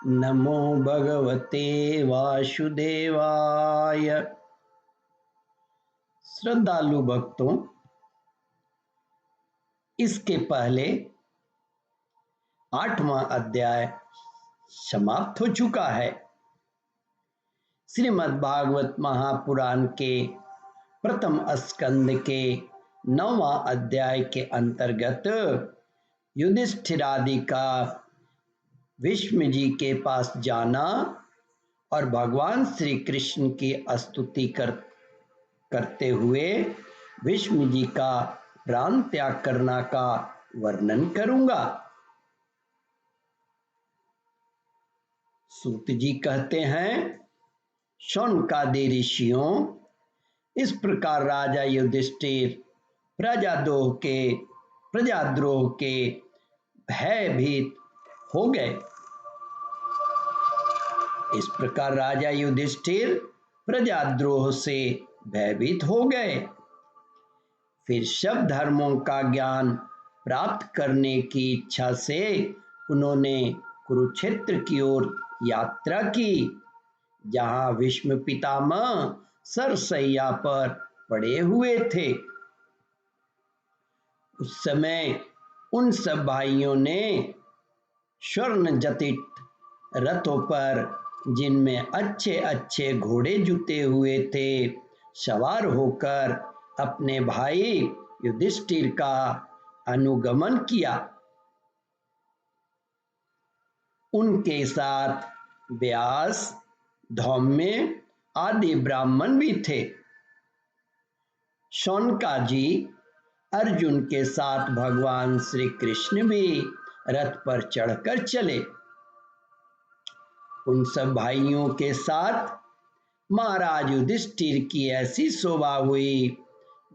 नमो भगवते वासुदेवाय। श्रद्धालु भक्तों, इसके पहले 8वां अध्याय समाप्त हो चुका है। श्रीमद् भागवत महापुराण के प्रथम स्कंद के 9वां अध्याय के अंतर्गत युधिष्ठिरादि का भीष्म जी के पास जाना और भगवान श्री कृष्ण की स्तुति करते हुए भीष्म जी का प्राण त्याग करना का वर्णन करूंगा। सूत जी कहते हैं, शौनकादि ऋषियों, इस प्रकार राजा युधिष्ठिर प्रजाद्रोह के भयभीत हो गए। इस प्रकार राजा युधिष्ठिर प्रजाद्रोह से भयभीत हो गए। फिर सब धर्मों का ज्ञान प्राप्त करने की इच्छा से उन्होंने कुरुक्षेत्र की ओर यात्रा की, जहां भीष्म पितामह सरसैया पर पड़े हुए थे। उस समय उन सब भाइयों ने स्वर्ण जटित रथों पर, जिनमें अच्छे अच्छे घोड़े जुते हुए थे, सवार होकर अपने भाई युधिष्ठिर का अनुगमन किया। उनके साथ व्यास, धौम्य आदि ब्राह्मण भी थे। शौनकाजी अर्जुन के साथ भगवान श्री कृष्ण भी रथ पर चढ़कर चले। उन सब भाइयों के साथ महाराज युधिष्ठिर की ऐसी शोभा हुई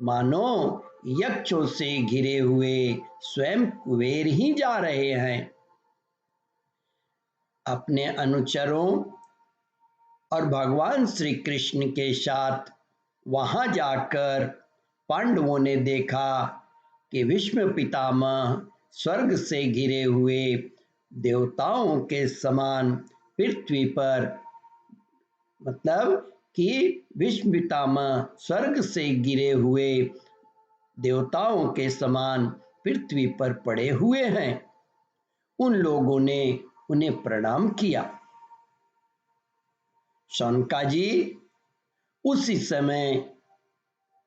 मानो यक्षों से घिरे हुए स्वयं कुबेर ही जा रहे हैं। अपने अनुचरों और भगवान श्री कृष्ण के साथ वहां जाकर पांडवों ने देखा कि भीष्म पितामह स्वर्ग से घिरे हुए देवताओं के समान पृथ्वी पर, मतलब कि भीष्म पितामह स्वर्ग से गिरे हुए देवताओं के समान पृथ्वी पर पड़े हुए हैं। उन लोगों ने उन्हें प्रणाम किया। शौनकाजी उसी समय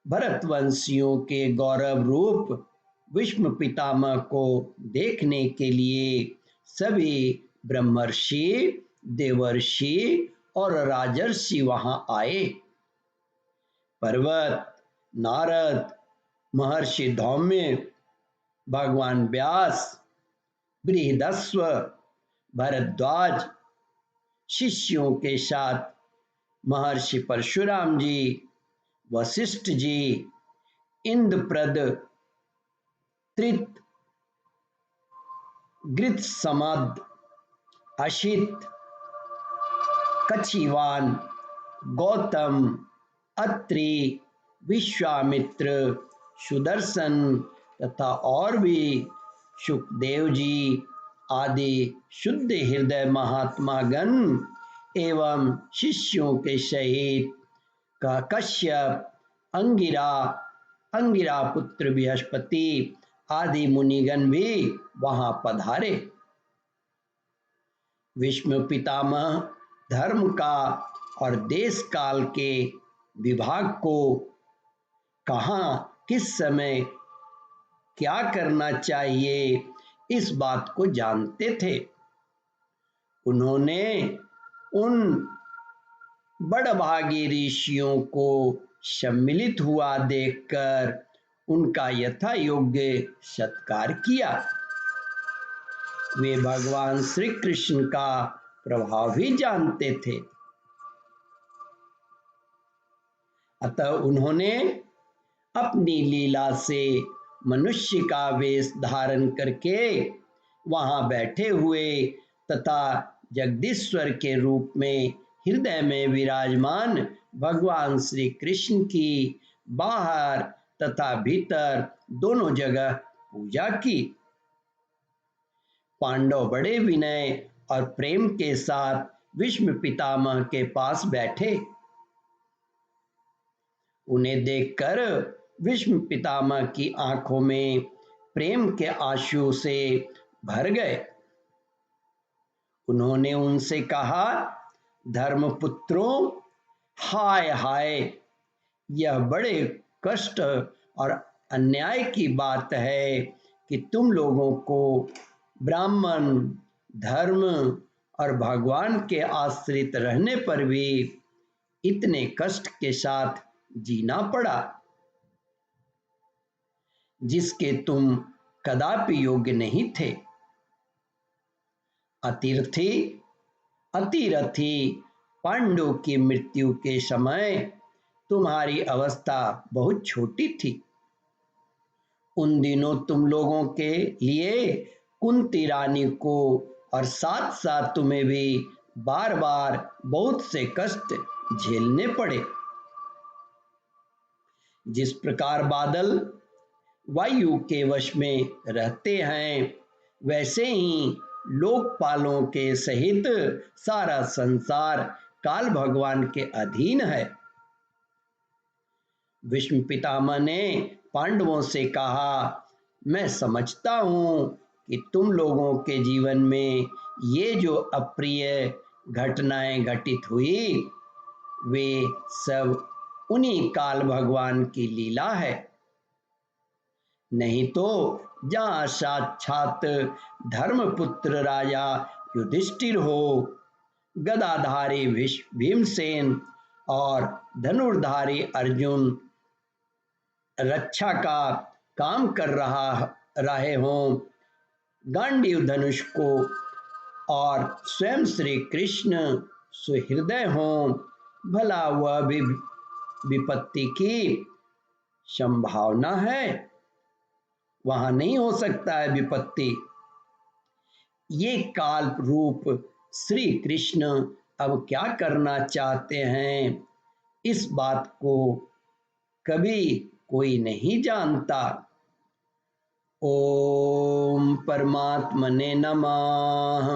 भरतवंशियों के गौरव रूप भीष्म पितामह को देखने के लिए सभी ब्रह्मर्षि, देवर्षि और राजर्षि वहां आए। पर्वत, नारद, महर्षि धौम्य, भगवान व्यास, बृहदस्व, भरद्वाज, शिष्यों के साथ महर्षि परशुराम जी, वशिष्ठ जी, इंद्रप्रद, त्रित, गृत्समद, अशित, कछिवान, गौतम, अत्रि, विश्वामित्र, सुदर्शन तथा और भी सुखदेव जी आदि शुद्ध हृदय महात्मा गण एवं शिष्यों के सहित कश्यप, अंगिरा पुत्र बृहस्पति आदि मुनिगण भी वहां पधारे। भीष्म पितामह धर्म का और देश काल के विभाग को कहाँ, किस समय क्या करना चाहिए, इस बात को जानते थे। उन्होंने उन बड़भागी ऋषियों को सम्मिलित हुआ देखकर उनका यथा योग्य सत्कार किया। वे भगवान श्री कृष्ण का प्रभाव भी जानते थे, अतः उन्होंने अपनी लीला से मनुष्य का वेश धारण करके वहां बैठे हुए तथा जगदीश्वर के रूप में हृदय में विराजमान भगवान श्री कृष्ण की बाहर तथा भीतर दोनों जगह पूजा की। पांडव बड़े विनय और प्रेम के साथ भीष्म पितामह के पास बैठे। उन्हें देखकर भीष्म पितामह की आंखों में प्रेम के आंसू से भर गए। उन्होंने उनसे कहा, धर्मपुत्रों, हाय हाय, यह बड़े कष्ट और अन्याय की बात है कि तुम लोगों को ब्राह्मण, धर्म और भगवान के आश्रित रहने पर भी इतने कष्ट के साथ जीना पड़ा, जिसके तुम कदापि योग्य नहीं थे। अतिरथी पांडु की मृत्यु के समय तुम्हारी अवस्था बहुत छोटी थी। उन दिनों तुम लोगों के लिए कुंती रानी को और साथ साथ तुम्हें भी बार बार बहुत से कष्ट झेलने पड़े। जिस प्रकार बादल वायु के वश में रहते हैं, वैसे ही लोकपालों के सहित सारा संसार काल भगवान के अधीन है। भीष्म पितामह ने पांडवों से कहा, मैं समझता हूं कि तुम लोगों के जीवन में ये जो अप्रिय घटनाएं घटित हुई, वे सब उन्हीं काल भगवान की लीला है। नहीं तो जहाँ साक्षात धर्मपुत्र राजा युधिष्ठिर हो, गदाधारी भीमसेन और धनुर्धारी अर्जुन रक्षा का काम कर रहे हों, गांडीव धनुष को और स्वयं श्री कृष्ण सुहृदय हों, भला वह भी विपत्ति की संभावना है? वहां नहीं हो सकता है विपत्ति। ये काल रूप श्री कृष्ण अब क्या करना चाहते हैं, इस बात को कभी कोई नहीं जानता। ओम परमात्मने नमः।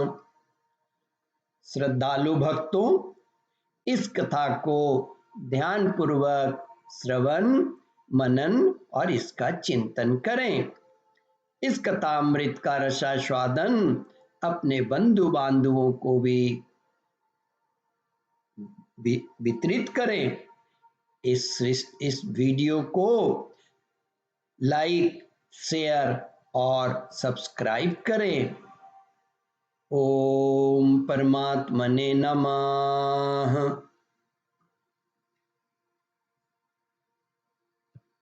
श्रद्धालु भक्तों, इस कथा को ध्यान पूर्वक श्रवण, मनन और इसका चिंतन करें। इस कथामृत का रसास्वादन अपने बंधु बांधवों को भी वितरित करें। इस वीडियो को लाइक, शेयर और सब्सक्राइब करें। ओम परमात्मने नमः।